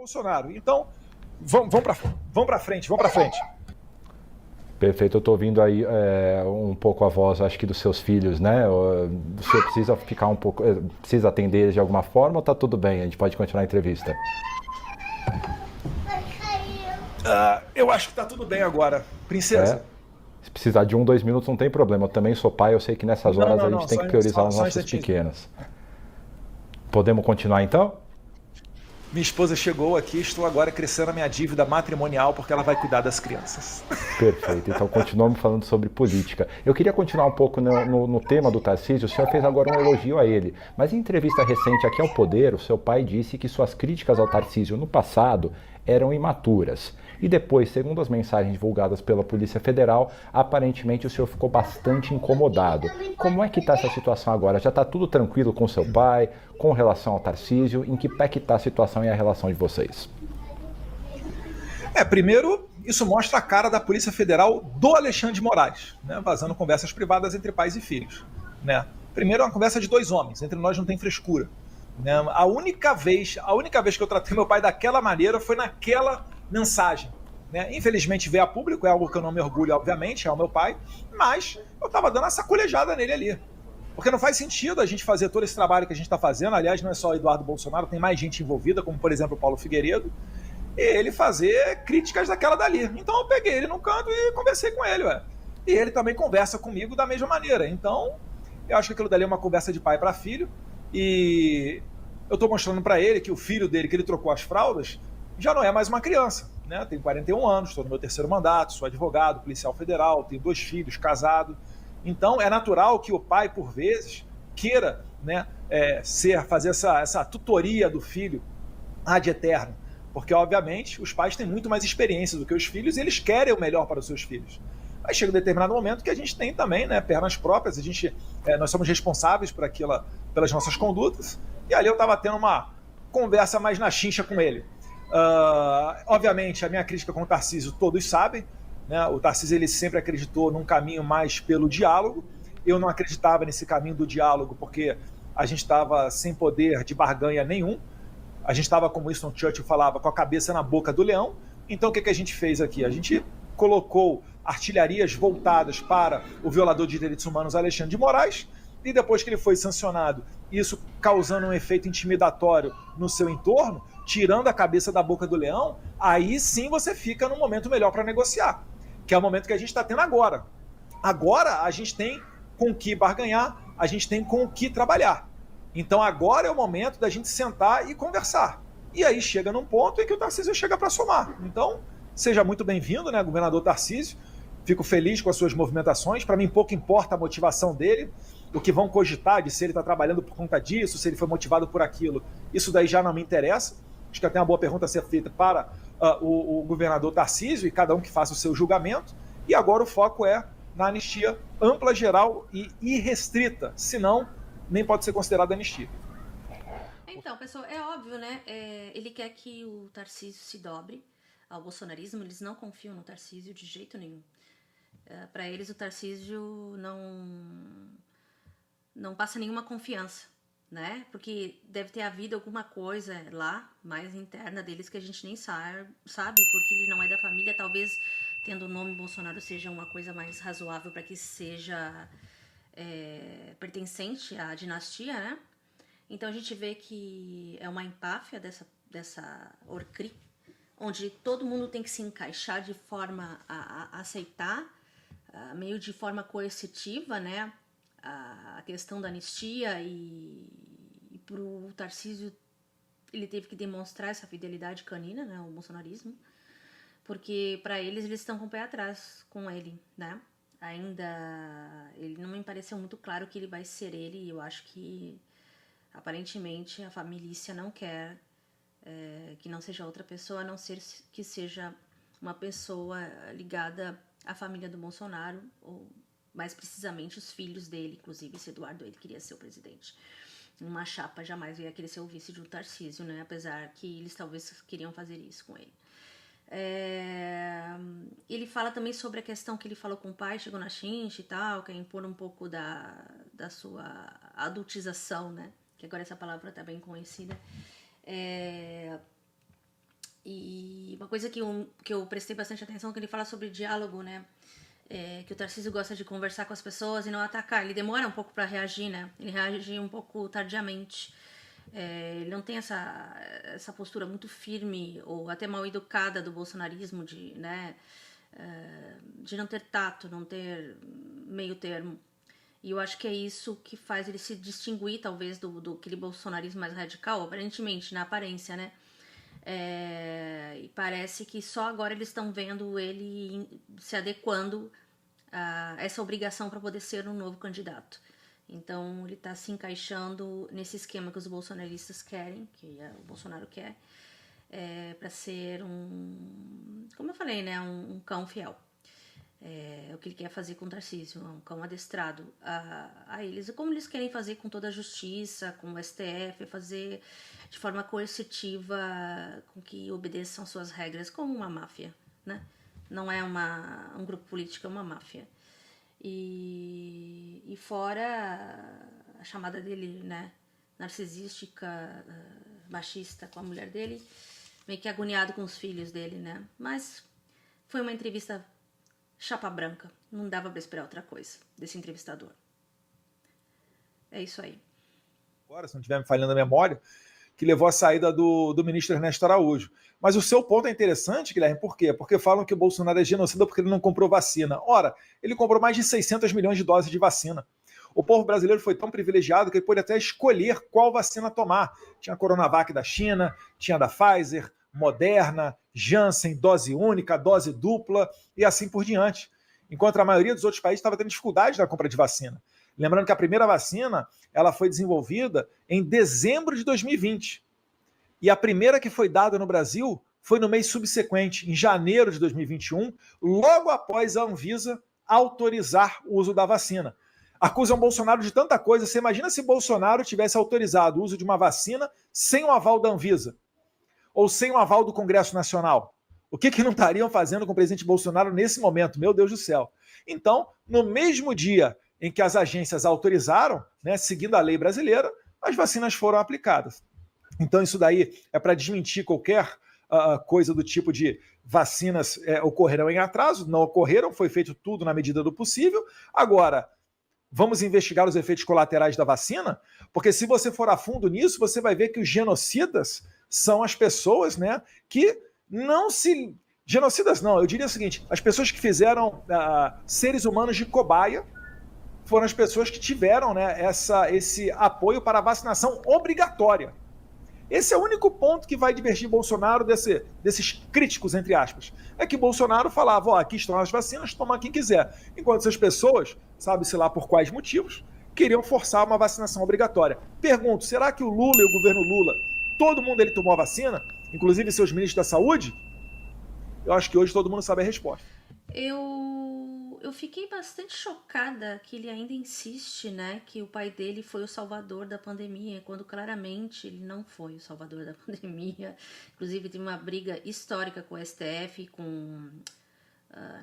Bolsonaro. Então, vamos para frente. Perfeito, eu estou ouvindo aí um pouco a voz, acho que dos seus filhos, né? O senhor precisa ficar um pouco, precisa atender eles de alguma forma ou está tudo bem? A gente pode continuar a entrevista? Eu acho que está tudo bem agora. Princesa. Se precisar de 2 minutos não tem problema, eu também sou pai, eu sei que nessas horas a gente tem que priorizar os nossos pequenos. Podemos continuar então? Minha esposa chegou aqui, estou agora crescendo a minha dívida matrimonial porque ela vai cuidar das crianças. Perfeito, então continuamos falando sobre política. Eu queria continuar um pouco no tema do Tarcísio, o senhor fez agora um elogio a ele, mas em entrevista recente aqui ao Poder, o seu pai disse que suas críticas ao Tarcísio no passado eram imaturas. E depois, segundo as mensagens divulgadas pela Polícia Federal, aparentemente o senhor ficou bastante incomodado. Como é que está essa situação agora? Já está tudo tranquilo com seu pai, com relação ao Tarcísio? Em que pé que está a situação e a relação de vocês? Primeiro, isso mostra a cara da Polícia Federal do Alexandre de Moraes, né, vazando conversas privadas entre pais e filhos. Né? Primeiro, é uma conversa de 2 homens, entre nós não tem frescura. Né? A única vez que eu tratei meu pai daquela maneira foi naquela mensagem. Né? Infelizmente veio a público, é algo que eu não me orgulho, obviamente, é o meu pai, mas eu estava dando uma sacolejada nele ali. Porque não faz sentido a gente fazer todo esse trabalho que a gente está fazendo, aliás, não é só o Eduardo Bolsonaro, tem mais gente envolvida, como por exemplo o Paulo Figueiredo, e ele fazer críticas daquela dali. Então eu peguei ele num canto e conversei com ele, ué. E ele também conversa comigo da mesma maneira. Então, eu acho que aquilo dali é uma conversa de pai para filho, e eu estou mostrando para ele que o filho dele, que ele trocou as fraldas, já não é mais uma criança. Né? Tenho 41 anos, estou no meu 3º mandato, sou advogado, policial federal, tenho 2 filhos, casado. Então é natural que o pai, por vezes, queira, né, fazer essa tutoria do filho ad eterno. Porque, obviamente, os pais têm muito mais experiência do que os filhos e eles querem o melhor para os seus filhos. Mas chega um determinado momento que a gente tem também, né, pernas próprias, nós somos responsáveis pelas nossas condutas, e ali eu estava tendo uma conversa mais na chincha com ele. Obviamente, a minha crítica com o Tarcísio todos sabem, né? O Tarcísio ele sempre acreditou num caminho mais pelo diálogo. Eu não acreditava nesse caminho do diálogo porque a gente estava sem poder de barganha nenhum. A gente estava, como Winston Churchill falava, com a cabeça na boca do leão. Então o que a gente fez aqui? A gente colocou artilharias voltadas para o violador de direitos humanos Alexandre de Moraes, e depois que ele foi sancionado, isso causando um efeito intimidatório no seu entorno, tirando a cabeça da boca do leão, aí sim você fica num momento melhor para negociar, que é o momento que a gente está tendo agora. Agora a gente tem com o que barganhar, a gente tem com o que trabalhar. Então agora é o momento da gente sentar e conversar. E aí chega num ponto em que o Tarcísio chega para somar. Então, seja muito bem-vindo, né, governador Tarcísio. Fico feliz com as suas movimentações. Para mim, pouco importa a motivação dele. O que vão cogitar de se ele está trabalhando por conta disso, se ele foi motivado por aquilo, isso daí já não me interessa. Acho que até uma boa pergunta a ser feita para o governador Tarcísio e cada um que faça o seu julgamento. E agora o foco é na anistia ampla, geral e irrestrita, senão nem pode ser considerada anistia. Então, pessoal, é óbvio, né? Ele quer que o Tarcísio se dobre ao bolsonarismo, eles não confiam no Tarcísio de jeito nenhum. Para eles, o Tarcísio não passa nenhuma confiança, né? Porque deve ter havido alguma coisa lá, mais interna deles, que a gente nem sabe, porque ele não é da família. Talvez, tendo o nome Bolsonaro, seja uma coisa mais razoável para que seja pertencente à dinastia, né? Então a gente vê que é uma empáfia dessa Orcri, onde todo mundo tem que se encaixar de forma a aceitar, meio de forma coercitiva, né, a questão da anistia, e pro Tarcísio ele teve que demonstrar essa fidelidade canina, né, ao bolsonarismo, porque para eles estão com o pé atrás com ele, né. Ainda ele não me pareceu muito claro que ele vai ser ele, e eu acho que aparentemente a família não quer que não seja outra pessoa, a não ser que seja uma pessoa ligada à família do Bolsonaro, ou mais precisamente os filhos dele. Inclusive esse Eduardo, ele queria ser o presidente. Uma chapa jamais ia querer ser o vice do Tarcísio, né? Apesar que eles talvez queriam fazer isso com ele. Ele fala também sobre a questão que ele falou com o pai, chegou na chincha e tal, quer impor um pouco da sua adultização, né? Que agora essa palavra está bem conhecida. E uma coisa que eu prestei bastante atenção é que ele fala sobre diálogo, né? Que o Tarcísio gosta de conversar com as pessoas e não atacar. Ele demora um pouco para reagir, né? Ele reage um pouco tardiamente. Ele não tem essa postura muito firme ou até mal educada do bolsonarismo de não ter tato, não ter meio termo. E eu acho que é isso que faz ele se distinguir, talvez, do aquele bolsonarismo mais radical, aparentemente, na aparência, né? E parece que só agora eles estão vendo ele se adequando a essa obrigação para poder ser um novo candidato. Então ele está se encaixando nesse esquema que os bolsonaristas querem, que o Bolsonaro quer, para ser como eu falei, né, um cão fiel. É o que ele quer fazer com o Tarcísio, um cão adestrado a eles. E como eles querem fazer com toda a justiça, com o STF, fazer de forma coercitiva, com que obedeçam suas regras, como uma máfia, né? Não é um grupo político, é uma máfia. E fora a chamada dele, né, narcisística, machista com a mulher dele, meio que agoniado com os filhos dele, né? Mas foi uma entrevista chapa branca. Não dava pra esperar outra coisa desse entrevistador. É isso aí. Agora, se não estiver me falhando a memória, que levou à saída do ministro Ernesto Araújo. Mas o seu ponto é interessante, Guilherme, por quê? Porque falam que o Bolsonaro é genocida porque ele não comprou vacina. Ora, ele comprou mais de 600 milhões de doses de vacina. O povo brasileiro foi tão privilegiado que ele pôde até escolher qual vacina tomar. Tinha a Coronavac da China, tinha da Pfizer, Moderna, Janssen, dose única, dose dupla e assim por diante. Enquanto a maioria dos outros países estava tendo dificuldade na compra de vacina. Lembrando que a primeira vacina ela foi desenvolvida em dezembro de 2020. E a primeira que foi dada no Brasil foi no mês subsequente, em janeiro de 2021, logo após a Anvisa autorizar o uso da vacina. Acusam Bolsonaro de tanta coisa. Você imagina se Bolsonaro tivesse autorizado o uso de uma vacina sem o aval da Anvisa? Ou sem o aval do Congresso Nacional? O que não estariam fazendo com o presidente Bolsonaro nesse momento? Meu Deus do céu. Então, no mesmo dia em que as agências autorizaram, né, seguindo a lei brasileira, as vacinas foram aplicadas. Então, isso daí é para desmentir qualquer coisa do tipo de vacinas ocorrerão em atraso. Não ocorreram, foi feito tudo na medida do possível. Agora, vamos investigar os efeitos colaterais da vacina? Porque se você for a fundo nisso, você vai ver que os genocidas são as pessoas, né, que não se... Genocidas não, eu diria o seguinte, as pessoas que fizeram seres humanos de cobaia foram as pessoas que tiveram, né, esse apoio para a vacinação obrigatória. Esse é o único ponto que vai divergir Bolsonaro desses críticos, entre aspas. É que Bolsonaro falava, aqui estão as vacinas, toma quem quiser. Enquanto essas pessoas, sabe-se lá por quais motivos, queriam forçar uma vacinação obrigatória. Pergunto, será que o Lula e o governo Lula, todo mundo ele tomou a vacina? Inclusive seus ministros da saúde? Eu acho que hoje todo mundo sabe a resposta. Eu fiquei bastante chocada que ele ainda insiste, né, que o pai dele foi o salvador da pandemia, quando claramente ele não foi o salvador da pandemia. Inclusive tem uma briga histórica com o STF,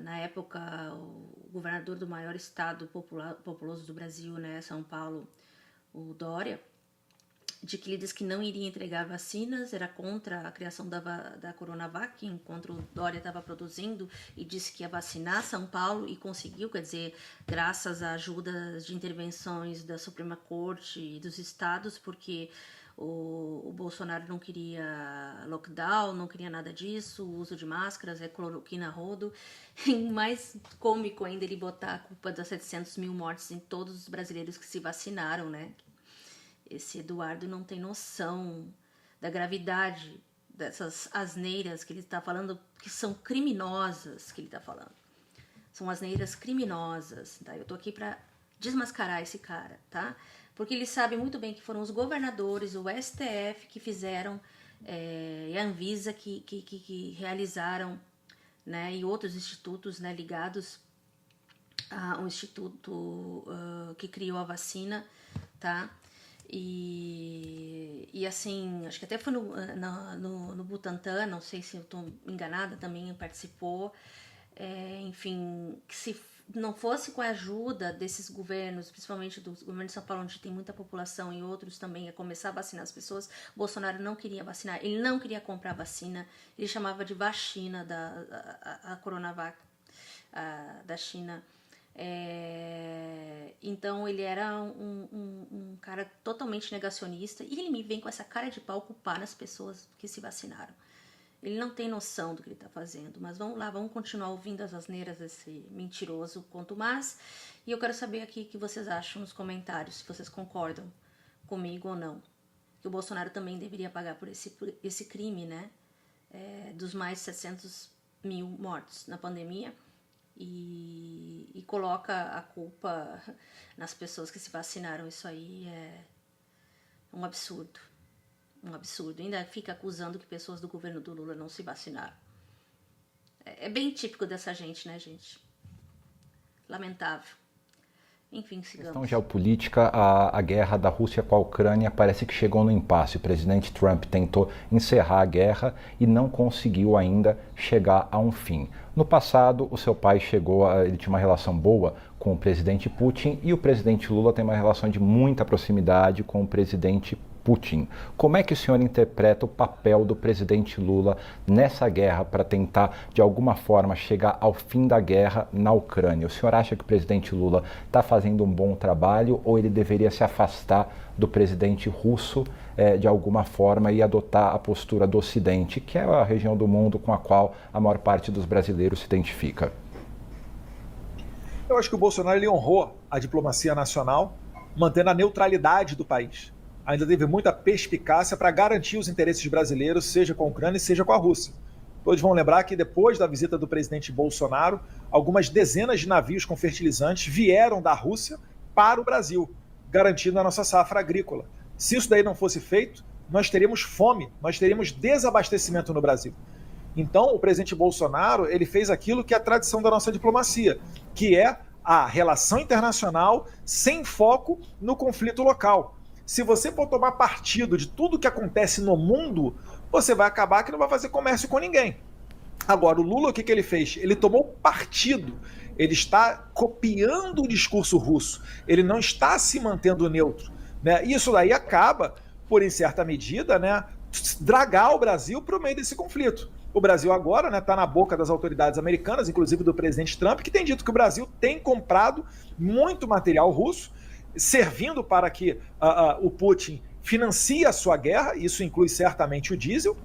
na época o governador do maior estado populoso do Brasil, né, São Paulo, o Dória, de que ele disse que não iria entregar vacinas, era contra a criação da Coronavac, enquanto o Dória estava produzindo, e disse que ia vacinar São Paulo, e conseguiu, quer dizer, graças a ajudas de intervenções da Suprema Corte e dos estados, porque o Bolsonaro não queria lockdown, não queria nada disso, o uso de máscaras, cloroquina a rodo. E mais cômico ainda ele botar a culpa das 700 mil mortes em todos os brasileiros que se vacinaram, né? Esse Eduardo não tem noção da gravidade dessas asneiras que ele está falando, que são criminosas que ele está falando. São asneiras criminosas, tá? Eu tô aqui para desmascarar esse cara, tá? Porque ele sabe muito bem que foram os governadores, o STF que fizeram, e a Anvisa que realizaram, né? E outros institutos, né, ligados ao instituto que criou a vacina, tá? E assim, acho que até foi no Butantan, não sei se eu estou enganada, também participou, enfim, que se não fosse com a ajuda desses governos, principalmente do governo de São Paulo, onde tem muita população, e outros também, a começar a vacinar as pessoas, Bolsonaro não queria vacinar, ele não queria comprar vacina, ele chamava de vacina a Coronavac da China. Então ele era um cara totalmente negacionista, e ele me vem com essa cara de pau culpar nas pessoas que se vacinaram. Ele não tem noção do que ele está fazendo, mas vamos lá, vamos continuar ouvindo as asneiras desse mentiroso quanto mais. E eu quero saber aqui o que vocês acham nos comentários, se vocês concordam comigo ou não. Que o Bolsonaro também deveria pagar por esse crime, né? Dos mais de 700 mil mortos na pandemia. E coloca a culpa nas pessoas que se vacinaram. Isso aí é um absurdo. Um absurdo. Ainda fica acusando que pessoas do governo do Lula não se vacinaram. É bem típico dessa gente, né, gente? Lamentável. Enfim, sigamos. Questão geopolítica, a guerra da Rússia com a Ucrânia parece que chegou no impasse. O presidente Trump tentou encerrar a guerra e não conseguiu ainda chegar a um fim. No passado, o seu pai ele tinha uma relação boa com o presidente Putin, e o presidente Lula tem uma relação de muita proximidade com o presidente Putin. Como é que o senhor interpreta o papel do presidente Lula nessa guerra para tentar, de alguma forma, chegar ao fim da guerra na Ucrânia? O senhor acha que o presidente Lula está fazendo um bom trabalho, ou ele deveria se afastar do presidente russo de alguma forma e adotar a postura do Ocidente, que é a região do mundo com a qual a maior parte dos brasileiros se identifica? Eu acho que o Bolsonaro ele honrou a diplomacia nacional, mantendo a neutralidade do país. Ainda teve muita perspicácia para garantir os interesses brasileiros, seja com a Ucrânia, seja com a Rússia. Todos vão lembrar que depois da visita do presidente Bolsonaro, algumas dezenas de navios com fertilizantes vieram da Rússia para o Brasil, garantindo a nossa safra agrícola. Se isso daí não fosse feito, nós teríamos fome, nós teríamos desabastecimento no Brasil. Então, o presidente Bolsonaro ele fez aquilo que é a tradição da nossa diplomacia, que é a relação internacional sem foco no conflito local. Se você for tomar partido de tudo que acontece no mundo, você vai acabar que não vai fazer comércio com ninguém. Agora, o Lula, o que ele fez? Ele tomou partido. Ele está copiando o discurso russo. Ele não está se mantendo neutro, né? Isso daí acaba, por em certa medida, né, dragar o Brasil para o meio desse conflito. O Brasil agora está na boca das autoridades americanas, inclusive do presidente Trump, que tem dito que o Brasil tem comprado muito material russo, servindo para que o Putin financie a sua guerra, isso inclui certamente o diesel,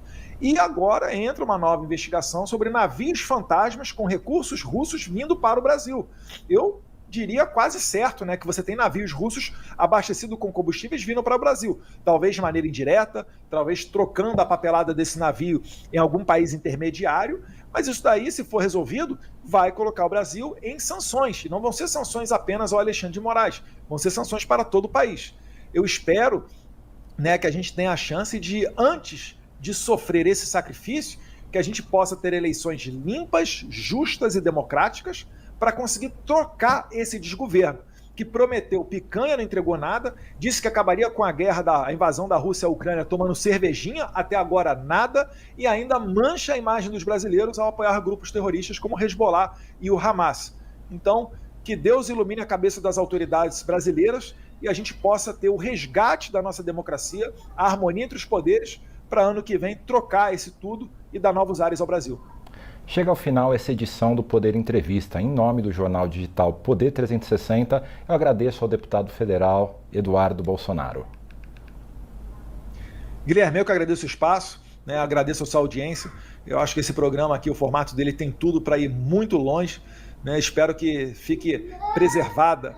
e agora entra uma nova investigação sobre navios fantasmas com recursos russos vindo para o Brasil. Eu diria quase certo, né, que você tem navios russos abastecidos com combustíveis vindo para o Brasil, talvez de maneira indireta, talvez trocando a papelada desse navio em algum país intermediário, mas isso daí, se for resolvido, vai colocar o Brasil em sanções. E não vão ser sanções apenas ao Alexandre de Moraes, vão ser sanções para todo o país. Eu espero, né, que a gente tenha a chance de, antes de sofrer esse sacrifício, que a gente possa ter eleições limpas, justas e democráticas para conseguir trocar esse desgoverno, que prometeu picanha, não entregou nada, disse que acabaria com a guerra a invasão da Rússia à Ucrânia tomando cervejinha, até agora nada, e ainda mancha a imagem dos brasileiros ao apoiar grupos terroristas como o Hezbollah e o Hamas. Então, que Deus ilumine a cabeça das autoridades brasileiras e a gente possa ter o resgate da nossa democracia, a harmonia entre os poderes, para ano que vem trocar esse tudo e dar novos ares ao Brasil. Chega ao final essa edição do Poder Entrevista. Em nome do jornal digital Poder 360, eu agradeço ao deputado federal Eduardo Bolsonaro. Guilherme, eu que agradeço o espaço, né? Agradeço a sua audiência. Eu acho que esse programa aqui, o formato dele tem tudo para ir muito longe, né? Espero que fique preservada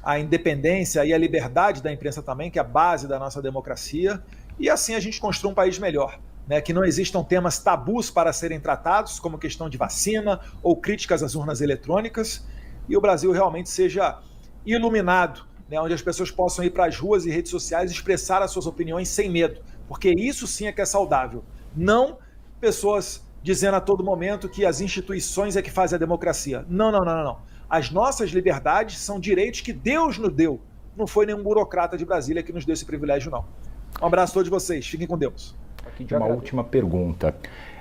a independência e a liberdade da imprensa também, que é a base da nossa democracia, e assim a gente construa um país melhor. Né, que não existam temas tabus para serem tratados, como questão de vacina ou críticas às urnas eletrônicas, e o Brasil realmente seja iluminado, né, onde as pessoas possam ir para as ruas e redes sociais e expressar as suas opiniões sem medo, porque isso sim é que é saudável. Não pessoas dizendo a todo momento que as instituições é que fazem a democracia. Não, não, não, não. As nossas liberdades são direitos que Deus nos deu. Não foi nenhum burocrata de Brasília que nos deu esse privilégio, não. Um abraço a todos vocês. Fiquem com Deus. Aqui de uma última pergunta.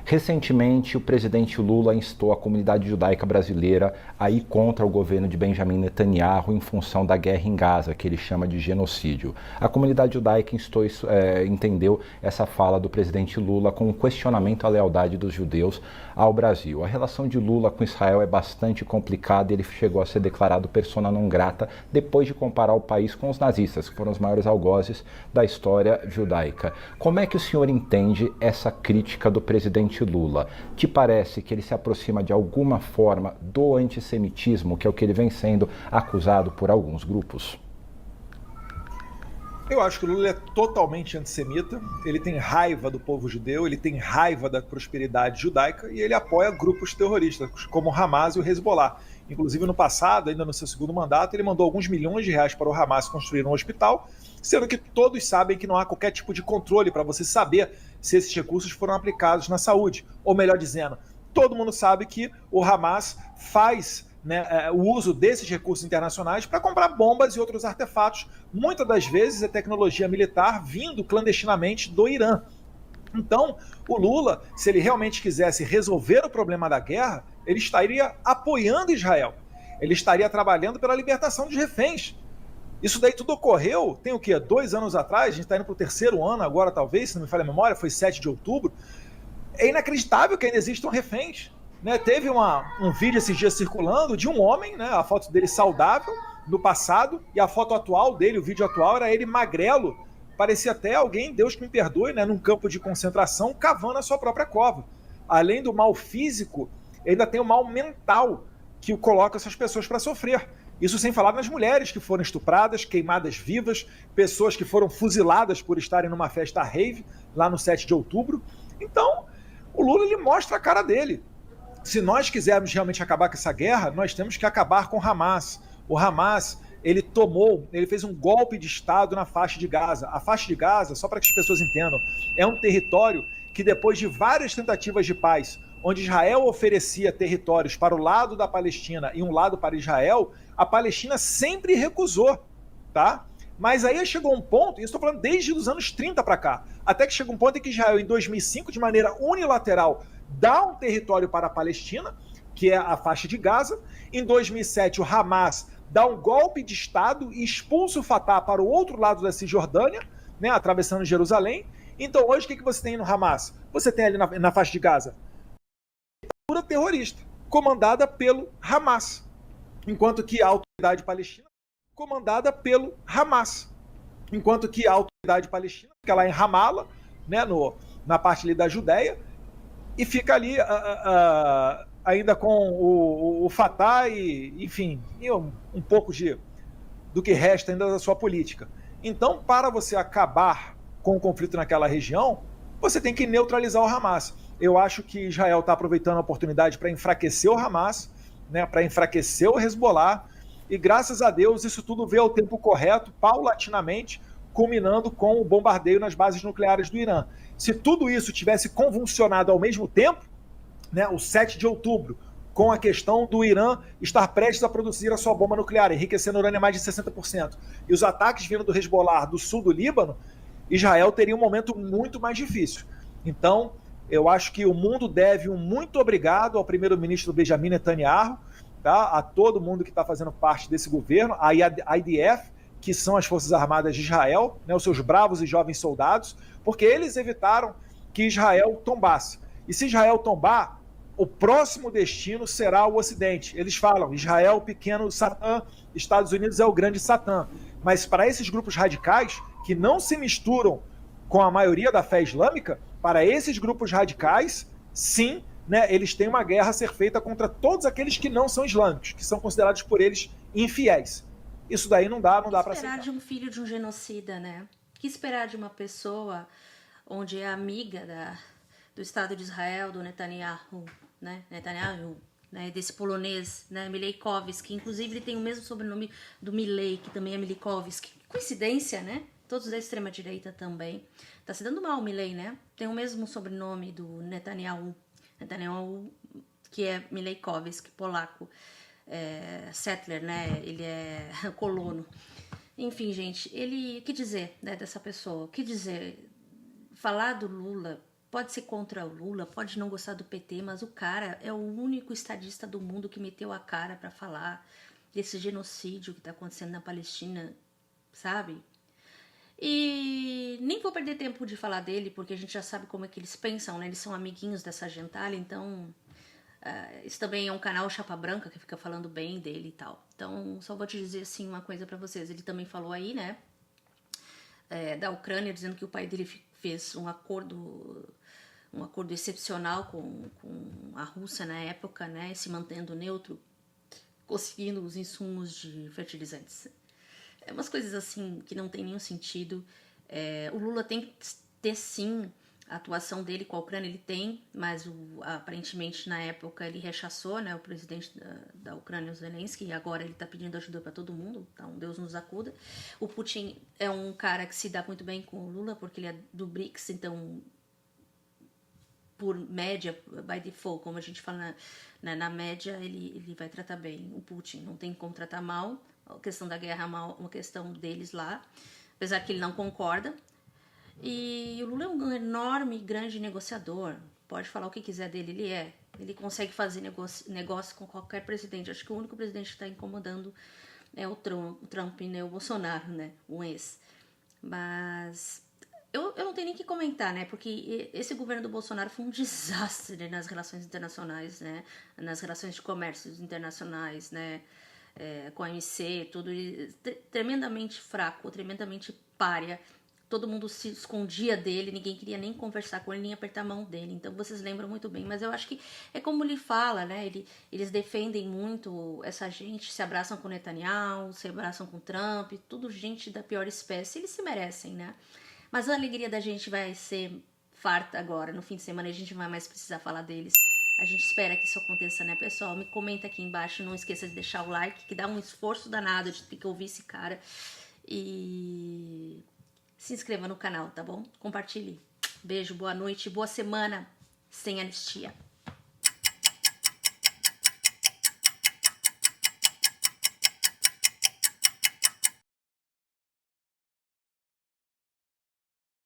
Recentemente, o presidente Lula instou a comunidade judaica brasileira a ir contra o governo de Benjamin Netanyahu em função da guerra em Gaza, que ele chama de genocídio. A comunidade judaica entendeu essa fala do presidente Lula como um questionamento à lealdade dos judeus ao Brasil. A relação de Lula com Israel é bastante complicada e ele chegou a ser declarado persona non grata depois de comparar o país com os nazistas, que foram os maiores algozes da história judaica. Como é que o senhor entende essa crítica do presidente Lula? Te parece que ele se aproxima de alguma forma do antissemitismo, que é o que ele vem sendo acusado por alguns grupos? Eu acho que o Lula é totalmente antissemita, ele tem raiva do povo judeu, ele tem raiva da prosperidade judaica e ele apoia grupos terroristas, como o Hamas e o Hezbollah. Inclusive, no passado, ainda no seu segundo mandato, ele mandou alguns milhões de reais para o Hamas construir um hospital, sendo que todos sabem que não há qualquer tipo de controle para você saber se esses recursos foram aplicados na saúde. Ou melhor dizendo, todo mundo sabe que o Hamas faz o uso desses recursos internacionais para comprar bombas e outros artefatos, muitas das vezes é tecnologia militar vindo clandestinamente do Irã. Então, o Lula, se ele realmente quisesse resolver o problema da guerra, ele estaria apoiando Israel. Ele estaria trabalhando pela libertação de reféns. Isso daí tudo ocorreu, tem o quê? 2 anos atrás, a gente está indo para o 3º ano agora, talvez, se não me falha a memória, foi 7 de outubro. É inacreditável que ainda existam reféns. Teve um vídeo esses dias circulando de um homem, a foto dele saudável no passado, e a foto atual dele, o vídeo atual, era ele magrelo, parecia até alguém, Deus que me perdoe, num campo de concentração, cavando a sua própria cova. Além do mal físico, ainda tem o mal mental que coloca essas pessoas para sofrer. Isso sem falar nas mulheres que foram estupradas, queimadas vivas, pessoas que foram fuziladas por estarem numa festa rave, lá no 7 de outubro. Então, o Lula ele mostra a cara dele. Se nós quisermos realmente acabar com essa guerra, nós temos que acabar com o Hamas. O Hamas, ele fez um golpe de Estado na faixa de Gaza. A faixa de Gaza, só para que as pessoas entendam, é um território que depois de várias tentativas de paz, onde Israel oferecia territórios para o lado da Palestina e um lado para Israel, a Palestina sempre recusou, tá? Mas aí chegou um ponto, e estou falando desde os anos 30 para cá, até que chegou um ponto em que Israel, em 2005, de maneira unilateral, dá um território para a Palestina, que é a faixa de Gaza. Em 2007, o Hamas dá um golpe de Estado e expulsa o Fatah para o outro lado da Cisjordânia, atravessando Jerusalém. Então, hoje, o que você tem no Hamas? Você tem ali na faixa de Gaza uma ditadura terrorista, comandada pelo Hamas, enquanto que a autoridade palestina comandada pelo Hamas, enquanto que a autoridade palestina fica lá em Ramallah, na parte ali da Judéia, e fica ali ainda com o Fatah e, enfim, e um pouco do que resta ainda da sua política. Então, para você acabar com o conflito naquela região, você tem que neutralizar o Hamas. Eu acho que Israel está aproveitando a oportunidade para enfraquecer o Hamas, para enfraquecer o Hezbollah, e graças a Deus isso tudo veio ao tempo correto, paulatinamente, culminando com o bombardeio nas bases nucleares do Irã. Se tudo isso tivesse convulsionado ao mesmo tempo, o 7 de outubro, com a questão do Irã estar prestes a produzir a sua bomba nuclear, enriquecendo urânio a mais de 60%, e os ataques vindo do Hezbollah do sul do Líbano, Israel teria um momento muito mais difícil. Então, eu acho que o mundo deve um muito obrigado ao primeiro-ministro Benjamin Netanyahu, tá? A todo mundo que está fazendo parte desse governo, a IDF, que são as Forças Armadas de Israel, os seus bravos e jovens soldados, porque eles evitaram que Israel tombasse. E se Israel tombar, o próximo destino será o Ocidente. Eles falam, Israel, o pequeno Satã, Estados Unidos é o grande Satã. Mas para esses grupos radicais, que não se misturam com a maioria da fé islâmica, para esses grupos radicais, sim, eles têm uma guerra a ser feita contra todos aqueles que não são islâmicos, que são considerados por eles infiéis. Isso daí não dá para aceitar. O que esperar de um filho de um genocida, né? O que esperar de uma pessoa onde é amiga do Estado de Israel, do Netanyahu, desse polonês, Mileikowski, inclusive ele tem o mesmo sobrenome do Milei, que também é Mileikowski. Coincidência, né? Todos da extrema-direita também. Tá se dando mal o Milei, né? Tem o mesmo sobrenome do Netanyahu, que é Mileikowski, polaco, settler, ele é colono. Enfim, gente, o que dizer dessa pessoa? O que dizer? Falar do Lula pode ser contra o Lula, pode não gostar do PT, mas o cara é o único estadista do mundo que meteu a cara para falar desse genocídio que está acontecendo na Palestina, sabe? E nem vou perder tempo de falar dele, porque a gente já sabe como é que eles pensam, né? Eles são amiguinhos dessa gentalha, então esse também é um canal Chapa Branca que fica falando bem dele e tal. Então, só vou te dizer assim uma coisa pra vocês. Ele também falou aí, né, da Ucrânia, dizendo que o pai dele fez um acordo excepcional com a Rússia na época, né, se mantendo neutro, conseguindo os insumos de fertilizantes. É umas coisas assim que não tem nenhum sentido. O Lula tem que ter sim a atuação dele com a Ucrânia, ele tem, mas aparentemente na época ele rechaçou, né, o presidente da Ucrânia, o Zelensky, e agora ele tá pedindo ajuda para todo mundo, então Deus nos acuda. O Putin é um cara que se dá muito bem com o Lula, porque ele é do BRICS, então por média, by default, como a gente fala na média, ele vai tratar bem o Putin, não tem como tratar mal. A questão da guerra é uma questão deles lá, apesar que ele não concorda. E o Lula é um enorme, grande negociador. Pode falar o que quiser dele, ele consegue fazer negócio com qualquer presidente. Acho que o único presidente que está incomodando é o Trump, né? O Bolsonaro, né? O ex. Mas eu não tenho nem o que comentar, né? Porque esse governo do Bolsonaro foi um desastre, né? Nas relações internacionais, né? Nas relações de comércio internacionais, né? Com a OMC, tudo tremendamente fraco, tremendamente pária. Todo mundo se escondia dele, ninguém queria nem conversar com ele, nem apertar a mão dele. Então vocês lembram muito bem. Mas eu acho que é como ele fala, né? Eles defendem muito essa gente, se abraçam com Netanyahu, se abraçam com Trump, tudo gente da pior espécie. Eles se merecem, né? Mas a alegria da gente vai ser farta agora. No fim de semana a gente não vai mais precisar falar deles. A gente espera que isso aconteça, né, pessoal? Me comenta aqui embaixo, não esqueça de deixar o like, que dá um esforço danado de ter que ouvir esse cara. E se inscreva no canal, tá bom? Compartilhe. Beijo, boa noite, boa semana sem anistia.